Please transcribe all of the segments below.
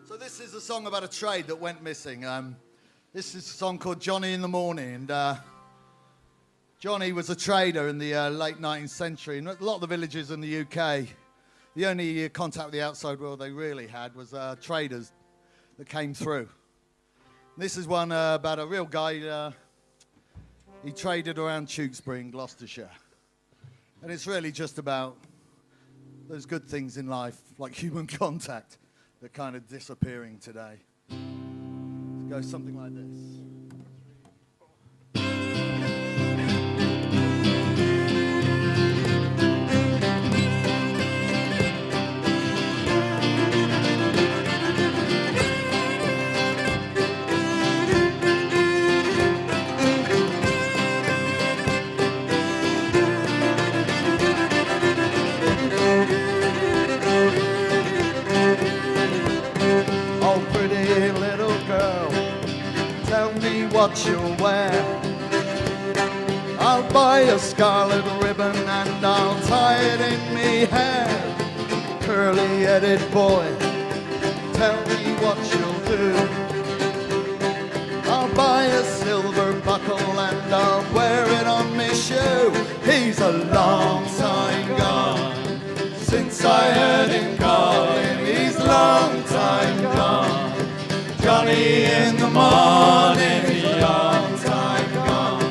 So this is a song about a trade that went missing. This is a song called Johnny in the Morning. And Johnny was a trader in the late 19th century. In a lot of the villages in the UK, the only contact with the outside world they really had was traders that came through. This is one about a real guy. He traded around Tewkesbury in Gloucestershire. And it's really just about those good things in life, like human contact, that kind of disappearing today. It goes something like this. What you'll wear. I'll buy a scarlet ribbon and I'll tie it in me hair. Curly-headed boy, tell me what you'll do. I'll buy a silver buckle and I'll wear it on me shoe. He's a long time gone since I heard him calling. He's a long time gone, Johnny in the morning. Long time gone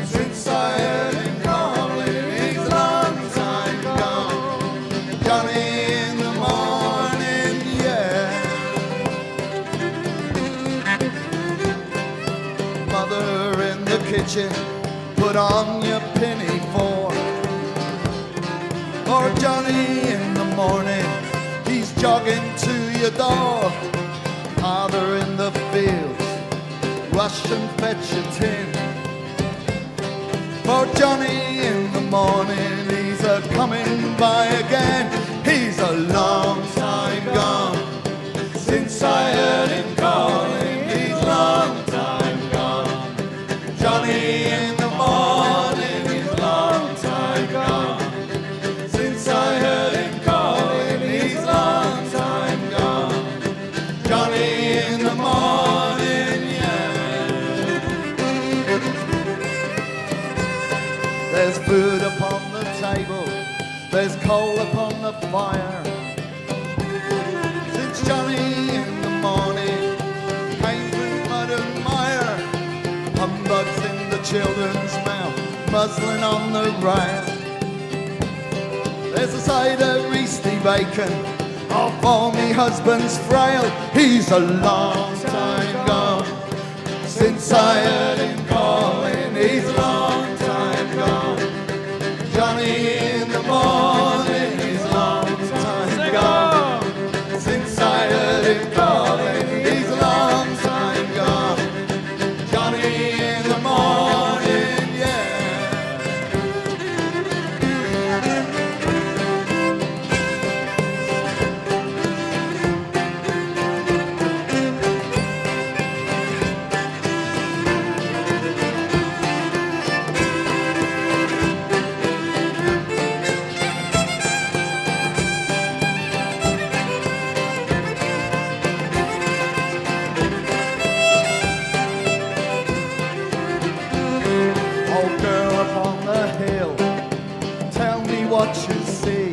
since I heard him calling. He's a long time gone, Johnny in the morning, yeah. Mother in the kitchen, put on your pinafore. Or Johnny in the morning, he's jogging to your door. Father in the fields, rush and fetch a tin. For Johnny in the morning, he's a coming by again. He's a long time gone since I heard him calling. He's a long time gone, Johnny in the morning. He's a long time gone since I heard him calling. He's a long time gone, Johnny in the morning, yeah. There's food upon the table, there's coal upon the fire. Since Johnny in the morning came through mud and mire, humbugs in the children's mouth, muslin on the rail. There's a side of reesty bacon off all me husband's frail. He's a long time gone since I heard him calling. He's a long time gone, Johnny in the morning. He's a long time gone since I heard him calling. He's a long time gone, Johnny in the morning, yeah. Old girl upon the hill, tell me what you see.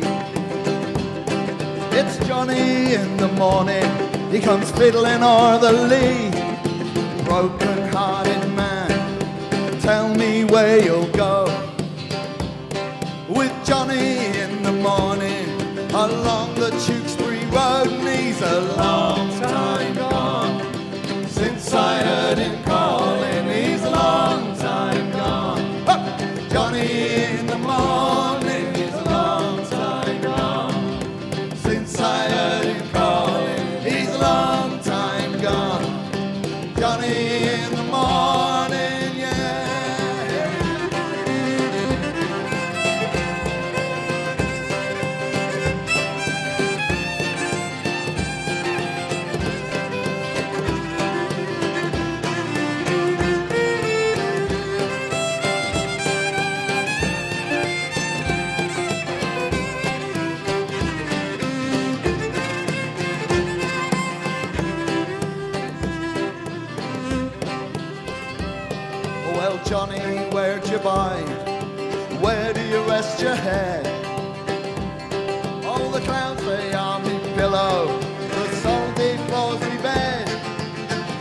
It's Johnny in the morning, he comes fiddling o'er the lea. Broken-hearted man, tell me where you'll go. With Johnny in the morning, along the Tewkesbury road. And he's a long time gone since I heard him calling. He's a long time gone, Johnny in the morning. He's a long time gone since I heard him calling. He's a long time gone, Johnny in the morning, yeah. abide? Where do you rest your head? Oh, the clouds, they are me pillow, the salty floors me bed.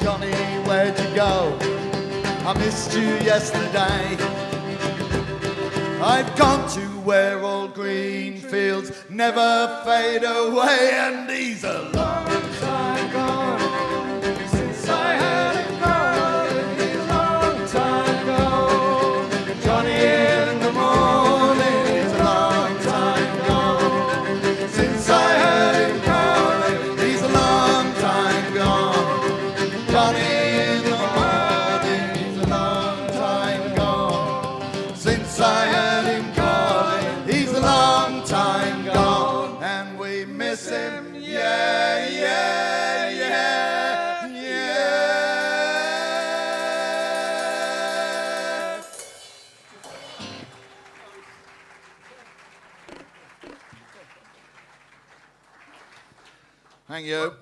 Johnny, where'd you go? I missed you yesterday. I've gone to where all green fields never fade away, and he's a long time gone since I heard him calling. He's a long time gone. Johnny in the morning, he's a long time gone since I heard him calling. He's a long time gone. Johnny in the morning, he's a long time gone since I heard him calling. He's a long time gone, and we miss him, yeah, yeah, yeah, yeah. Thank you.